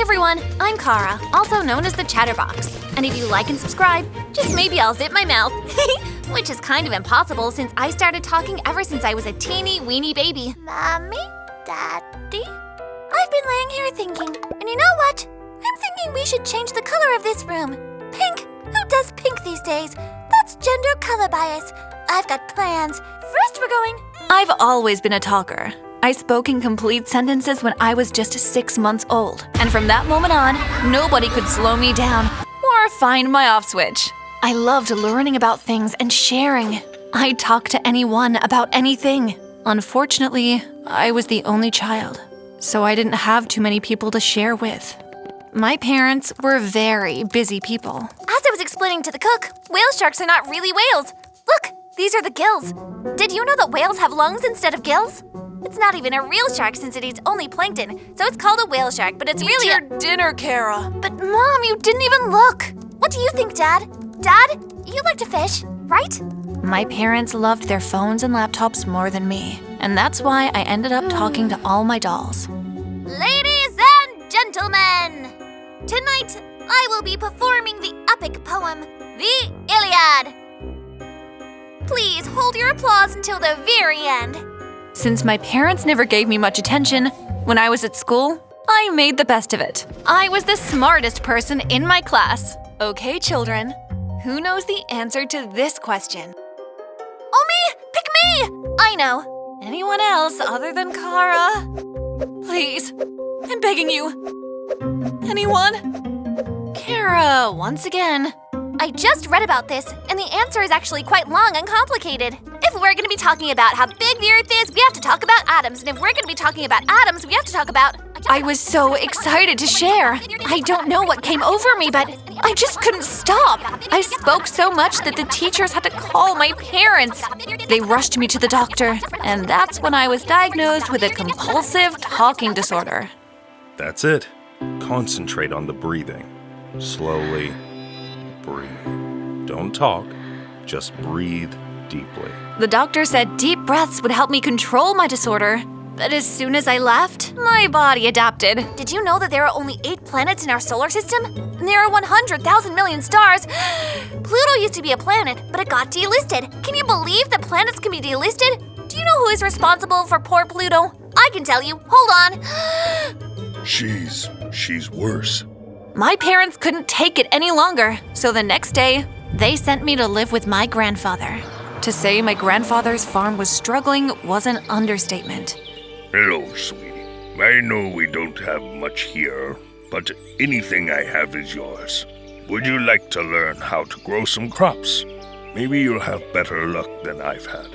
everyone, I'm Kara, also known as the Chatterbox. And if you like and subscribe, just maybe I'll zip my mouth. Which is kind of impossible since I started talking ever since I was a teeny weeny baby. Mommy? Daddy? I've been laying here thinking, and you know what? I'm thinking we should change the color of this room. Pink? Who does pink these days? That's gender color bias. I've got plans. First we're going… I've always been a talker. I spoke in complete sentences when I was just 6 months old. And from that moment on, nobody could slow me down or find my off switch. I loved learning about things and sharing. I talked to anyone about anything. Unfortunately, I was the only child, so I didn't have too many people to share with. My parents were very busy people. As I was explaining to the cook, whale sharks are not really whales. Look, these are the gills. Did you know that whales have lungs instead of gills? It's not even a real shark since it eats only plankton, so it's called a whale shark, but it's really Eat your dinner, Kara. But Mom, you didn't even look. What do you think, Dad? Dad, you like to fish, right? My parents loved their phones and laptops more than me, and that's why I ended up talking to all my dolls. Ladies and gentlemen, tonight I will be performing the epic poem, The Iliad. Please hold your applause until the very end. Since my parents never gave me much attention, when I was at school, I made the best of it. I was the smartest person in my class. Okay, children, who knows the answer to this question? Oh, me! Pick me! I know. Anyone else other than Kara? Please, I'm begging you. Anyone? Kara, once again. I just read about this, and the answer is actually quite long and complicated. If we're going to be talking about how big the Earth is, we have to talk about atoms. And if we're going to be talking about atoms, we have to talk about… I was so excited to share. I don't know what came over me, but I just couldn't stop. I spoke so much that the teachers had to call my parents. They rushed me to the doctor, and that's when I was diagnosed with a compulsive talking disorder. That's it. Concentrate on the breathing. Slowly breathe. Don't talk, just breathe deeply. The doctor said deep breaths would help me control my disorder. But as soon as I left, my body adapted. Did you know that there are only 8 planets in our solar system? And there are 100,000 million stars. Pluto used to be a planet, but it got delisted. Can you believe that planets can be delisted? Do you know who is responsible for poor Pluto? I can tell you. Hold on. She's worse. My parents couldn't take it any longer, so the next day, they sent me to live with my grandfather. To say my grandfather's farm was struggling was an understatement. Hello, sweetie. I know we don't have much here, but anything I have is yours. Would you like to learn how to grow some crops? Maybe you'll have better luck than I've had.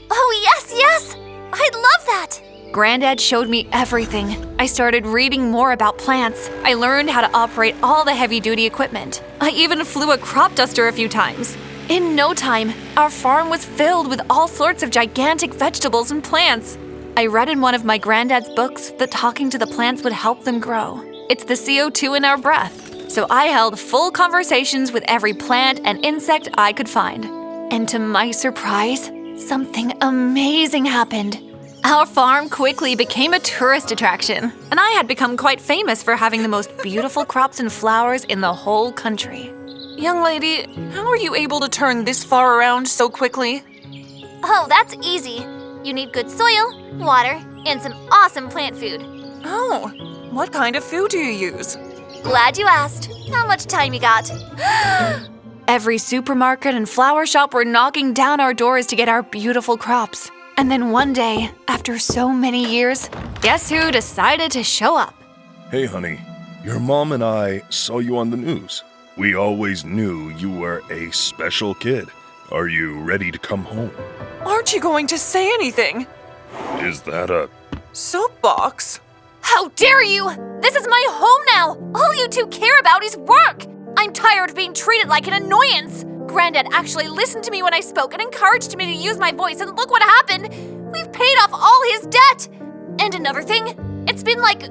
Oh, yes! I'd love that! Granddad showed me everything. I started reading more about plants. I learned how to operate all the heavy-duty equipment. I even flew a crop duster a few times. In no time, our farm was filled with all sorts of gigantic vegetables and plants. I read in one of my granddad's books that talking to the plants would help them grow. It's the CO2 in our breath. So I held full conversations with every plant and insect I could find. And to my surprise, something amazing happened. Our farm quickly became a tourist attraction, and I had become quite famous for having the most beautiful crops and flowers in the whole country. Young lady, how are you able to turn this far around so quickly? Oh, that's easy. You need good soil, water, and some awesome plant food. Oh, what kind of food do you use? Glad you asked. How much time you got? Every supermarket and flower shop were knocking down our doors to get our beautiful crops. And then one day, after so many years, guess who decided to show up? Hey, honey. Your mom and I saw you on the news. We always knew you were a special kid. Are you ready to come home? Aren't you going to say anything? Is that a… Soapbox? How dare you! This is my home now! All you two care about is work! I'm tired of being treated like an annoyance! Granddad actually listened to me when I spoke and encouraged me to use my voice, and look what happened! We've paid off all his debt! And another thing, it's been like,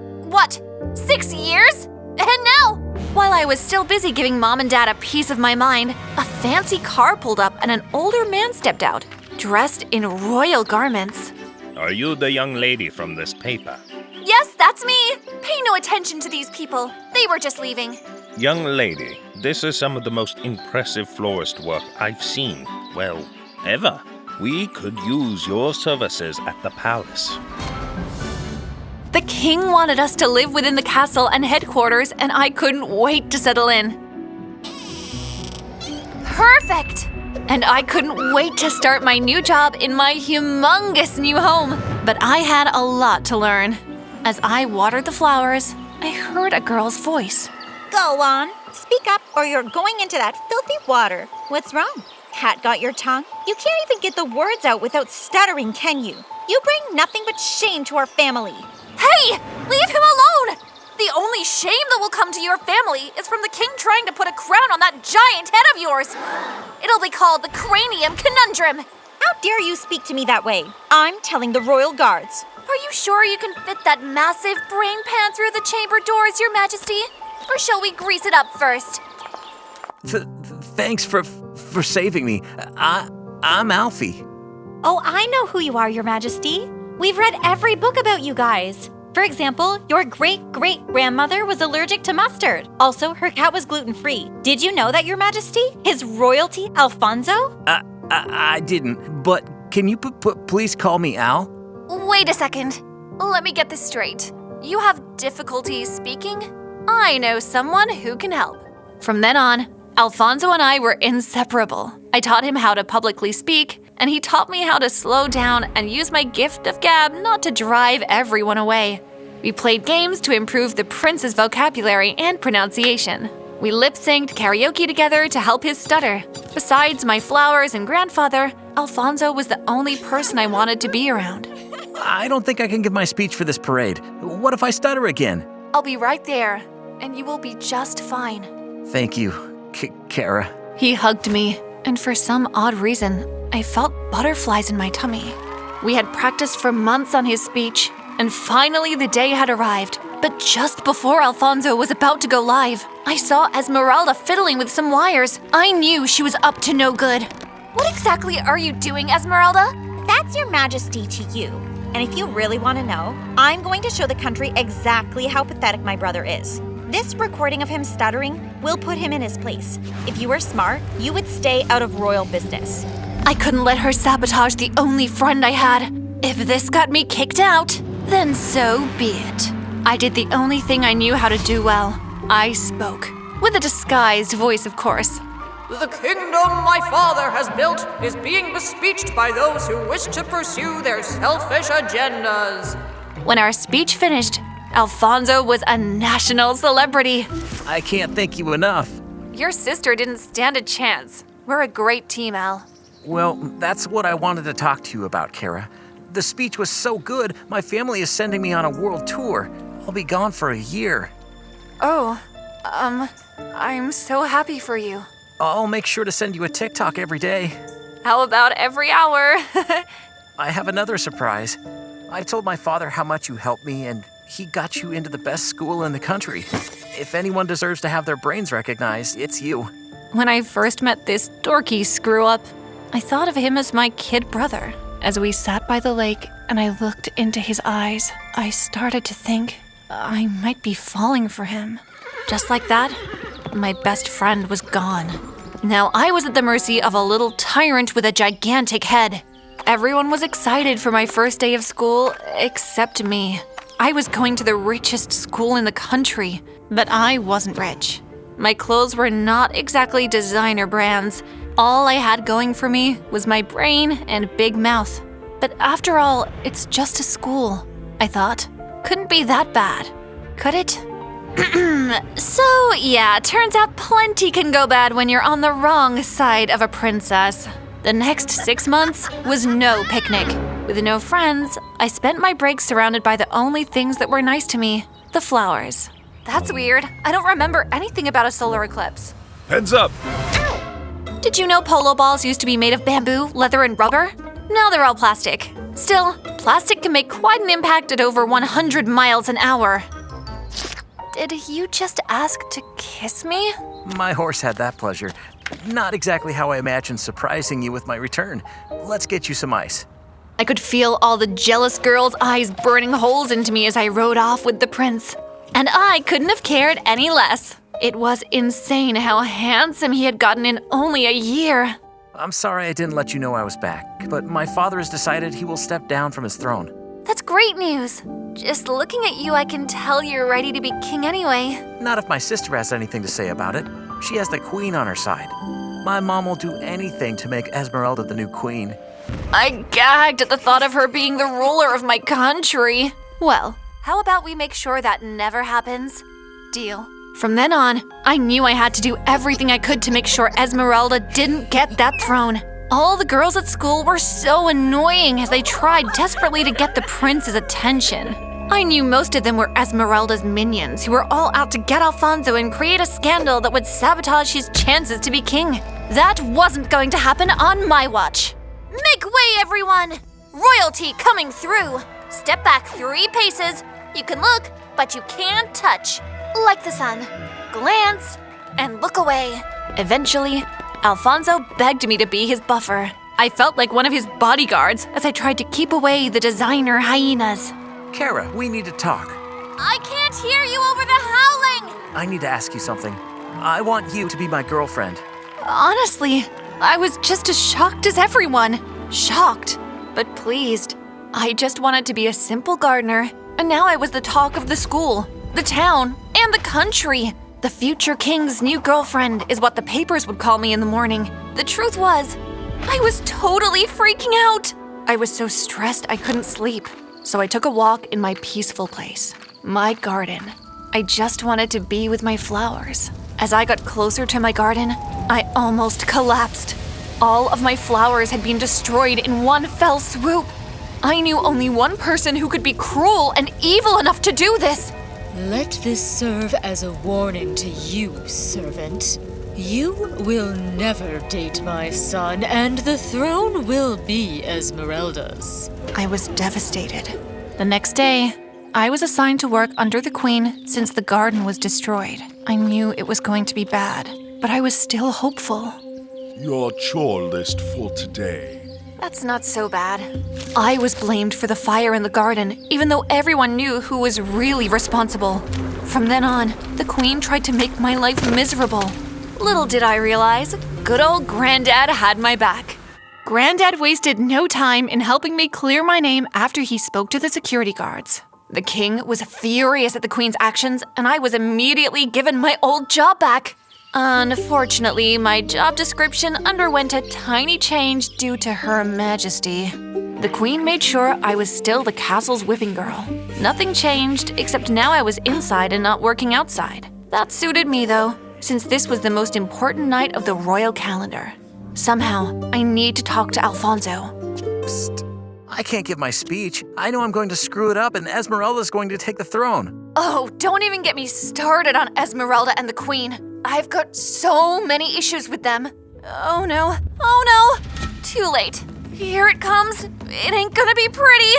6 years? And now… While I was still busy giving Mom and Dad a piece of my mind, a fancy car pulled up and an older man stepped out, dressed in royal garments. Are you the young lady from this paper? Yes, that's me! Pay no attention to these people. They They were just leaving. Young lady, this is some of the most impressive florist work I've seen, well, ever. We could use your services at the palace. The king wanted us to live within the castle and headquarters, and I couldn't wait to settle in. Perfect! And I couldn't wait to start my new job in my humongous new home. But I had a lot to learn. As I watered the flowers, I heard a girl's voice. Go on, speak up or you're going into that filthy water. What's wrong? Cat got your tongue? You can't even get the words out without stuttering, can you? You bring nothing but shame to our family. Hey! Leave him alone! The only shame that will come to your family is from the king trying to put a crown on that giant head of yours. It'll be called the Cranium Conundrum. How dare you speak to me that way? I'm telling the royal guards. Are you sure you can fit that massive brain pan through the chamber doors, Your Majesty? Or shall we grease it up first? Thanks for saving me. I'm Alfie. Oh, I know who you are, Your Majesty. We've read every book about you guys. For example, your great-great-grandmother was allergic to mustard. Also, her cat was gluten-free. Did you know that, Your Majesty? His royalty, Alphonso? I didn't, but can you please call me Al? Wait a second. Let me get this straight. You have difficulty speaking? I know someone who can help. From then on, Alphonso and I were inseparable. I taught him how to publicly speak, and he taught me how to slow down and use my gift of gab not to drive everyone away. We played games to improve the prince's vocabulary and pronunciation. We lip-synced karaoke together to help his stutter. Besides my flowers and grandfather, Alphonso was the only person I wanted to be around. I don't think I can give my speech for this parade. What if I stutter again? I'll be right there, and you will be just fine. Thank you, Kara. He hugged me, and for some odd reason, I felt butterflies in my tummy. We had practiced for months on his speech, and finally the day had arrived. But just before Alphonso was about to go live, I saw Esmeralda fiddling with some wires. I knew she was up to no good. What exactly are you doing, Esmeralda? That's Your Majesty to you. And if you really want to know, I'm going to show the country exactly how pathetic my brother is. This recording of him stuttering will put him in his place. If you were smart, you would stay out of royal business. I couldn't let her sabotage the only friend I had. If this got me kicked out, then so be it. I did the only thing I knew how to do well. I spoke. With a disguised voice, of course. The kingdom my father has built is being bespeeched by those who wish to pursue their selfish agendas. When our speech finished, Alphonso was a national celebrity. I can't thank you enough. Your sister didn't stand a chance. We're a great team, Al. Well, that's what I wanted to talk to you about, Kara. The speech was so good, my family is sending me on a world tour. I'll be gone for a year. Oh, I'm so happy for you. I'll make sure to send you a TikTok every day. How about every hour? I have another surprise. I told my father how much you helped me, and he got you into the best school in the country. If anyone deserves to have their brains recognized, it's you. When I first met this dorky screw-up, I thought of him as my kid brother. As we sat by the lake and I looked into his eyes, I started to think I might be falling for him. Just like that, my best friend was gone. Now I was at the mercy of a little tyrant with a gigantic head. Everyone was excited for my first day of school, except me. I was going to the richest school in the country, but I wasn't rich. My clothes were not exactly designer brands. All I had going for me was my brain and big mouth. But after all, it's just a school, I thought. Couldn't be that bad, could it? So, yeah, turns out plenty can go bad when you're on the wrong side of a princess. The next 6 months was no picnic. With no friends, I spent my breaks surrounded by the only things that were nice to me, the flowers. That's weird. I don't remember anything about a solar eclipse. Heads up! Did you know polo balls used to be made of bamboo, leather, and rubber? Now they're all plastic. Still, plastic can make quite an impact at over 100 miles an hour. Did you just ask to kiss me? My horse had that pleasure. Not exactly how I imagined surprising you with my return. Let's get you some ice. I could feel all the jealous girls' eyes burning holes into me as I rode off with the prince. And I couldn't have cared any less. It was insane how handsome he had gotten in only a year. I'm sorry I didn't let you know I was back, but my father has decided he will step down from his throne. That's great news. Just looking at you, I can tell you're ready to be king anyway. Not if my sister has anything to say about it. She has the queen on her side. My mom will do anything to make Esmeralda the new queen. I gagged at the thought of her being the ruler of my country. Well, how about we make sure that never happens? Deal. From then on, I knew I had to do everything I could to make sure Esmeralda didn't get that throne. All the girls at school were so annoying as they tried desperately to get the prince's attention. I knew most of them were Esmeralda's minions who were all out to get Alphonso and create a scandal that would sabotage his chances to be king. That wasn't going to happen on my watch. Make way, everyone! Royalty coming through! Step back 3 paces. You can look, but you can't touch. Like the sun. Glance and look away. Eventually, Alphonso begged me to be his buffer. I felt like one of his bodyguards as I tried to keep away the designer hyenas. Kara, we need to talk. I can't hear you over the howling! I need to ask you something. I want you to be my girlfriend. Honestly, I was just as shocked as everyone. Shocked, but pleased. I just wanted to be a simple gardener, and now I was the talk of the school, the town, and the country. The future king's new girlfriend is what the papers would call me in the morning. The truth was, I was totally freaking out. I was so stressed I couldn't sleep, so I took a walk in my peaceful place, my garden. I just wanted to be with my flowers. As I got closer to my garden, I almost collapsed. All of my flowers had been destroyed in one fell swoop. I knew only one person who could be cruel and evil enough to do this. Let this serve as a warning to you, servant. You will never date my son, and the throne will be Esmeralda's. I was devastated. The next day, I was assigned to work under the queen since the garden was destroyed. I knew it was going to be bad, but I was still hopeful. Your chore list for today. That's not so bad. I was blamed for the fire in the garden, even though everyone knew who was really responsible. From then on, the queen tried to make my life miserable. Little did I realize, good old Granddad had my back. Granddad wasted no time in helping me clear my name after he spoke to the security guards. The king was furious at the queen's actions, and I was immediately given my old job back. Unfortunately, my job description underwent a tiny change due to Her Majesty. The queen made sure I was still the castle's whipping girl. Nothing changed, except now I was inside and not working outside. That suited me, though, since this was the most important night of the royal calendar. Somehow, I need to talk to Alphonso. Psst. I can't give my speech. I know I'm going to screw it up and Esmeralda's going to take the throne. Oh, don't even get me started on Esmeralda and the queen. I've got so many issues with them. Oh no, too late. Here it comes. It ain't gonna be pretty.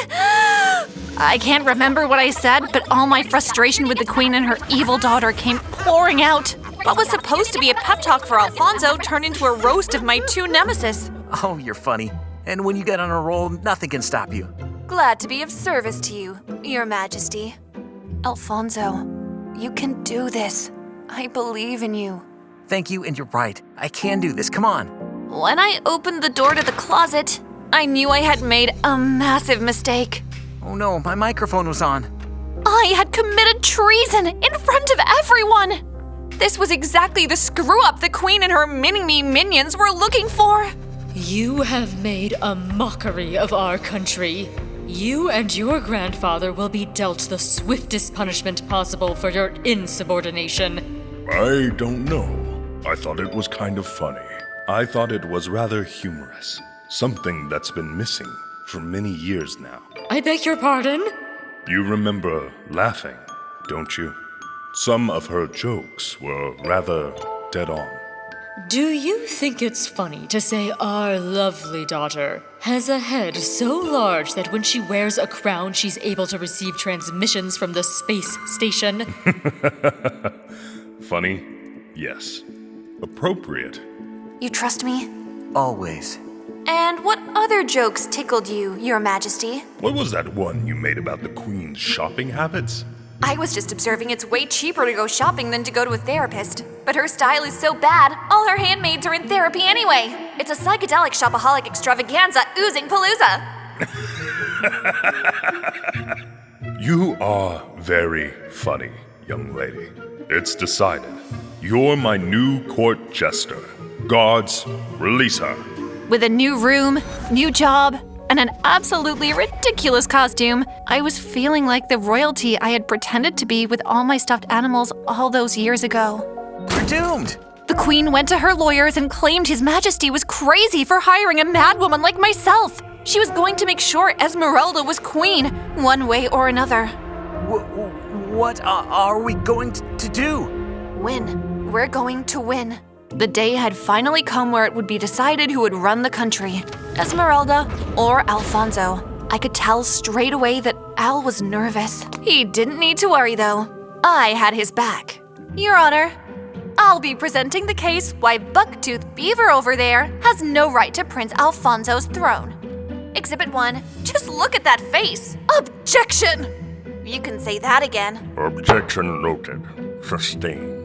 I can't remember what I said, but all my frustration with the queen and her evil daughter came pouring out. What was supposed to be a pep talk for Alphonso turned into a roast of my 2 nemesis. Oh, you're funny. And when you get on a roll, nothing can stop you. Glad to be of service to you, Your Majesty. Alphonso, you can do this. I believe in you. Thank you, and you're right. I can do this. Come on. When I opened the door to the closet, I knew I had made a massive mistake. Oh no, my microphone was on. I had committed treason in front of everyone. This was exactly the screw-up the queen and her mini-me minions were looking for. You have made a mockery of our country. You and your grandfather will be dealt the swiftest punishment possible for your insubordination. I don't know. I thought it was kind of funny. I thought it was rather humorous. Something that's been missing for many years now. I beg your pardon? You remember laughing, don't you? Some of her jokes were rather dead on. Do you think it's funny to say our lovely daughter has a head so large that when she wears a crown, she's able to receive transmissions from the space station? Funny? Yes. Appropriate? You trust me? Always. And what other jokes tickled you, Your Majesty? What was that one you made about the Queen's shopping habits? I was just observing it's way cheaper to go shopping than to go to a therapist. But her style is so bad, all her handmaids are in therapy anyway. It's a psychedelic shopaholic extravaganza oozing palooza. You are very funny, young lady. It's decided. You're my new court jester. Guards, release her. With a new room, new job, and an absolutely ridiculous costume, I was feeling like the royalty I had pretended to be with all my stuffed animals all those years ago. We're doomed! The queen went to her lawyers and claimed His Majesty was crazy for hiring a madwoman like myself. She was going to make sure Esmeralda was queen, one way or another. What are we going to do? Win. We're going to win. The day had finally come where it would be decided who would run the country, Esmeralda or Alphonso. I could tell straight away that Al was nervous. He didn't need to worry, though. I had his back. Your Honor, I'll be presenting the case why Bucktooth Beaver over there has no right to Prince Alphonso's throne. Exhibit 1, just look at that face. Objection! You can say that again. Objection noted. Sustained.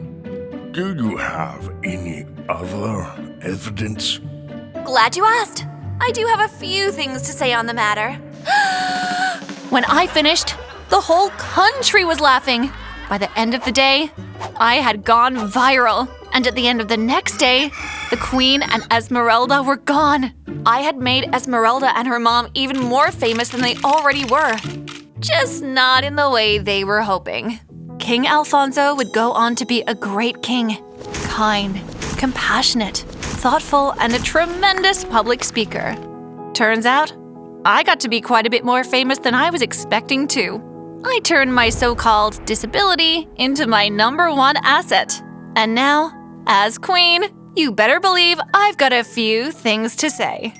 Do you have any other evidence? Glad you asked. I do have a few things to say on the matter. When I finished, the whole country was laughing. By the end of the day, I had gone viral. And at the end of the next day, the Queen and Esmeralda were gone. I had made Esmeralda and her mom even more famous than they already were. Just not in the way they were hoping. King Alphonso would go on to be a great king. Kind, compassionate, thoughtful, and a tremendous public speaker. Turns out, I got to be quite a bit more famous than I was expecting to. I turned my so-called disability into my #1 asset. And now, as queen, you better believe I've got a few things to say.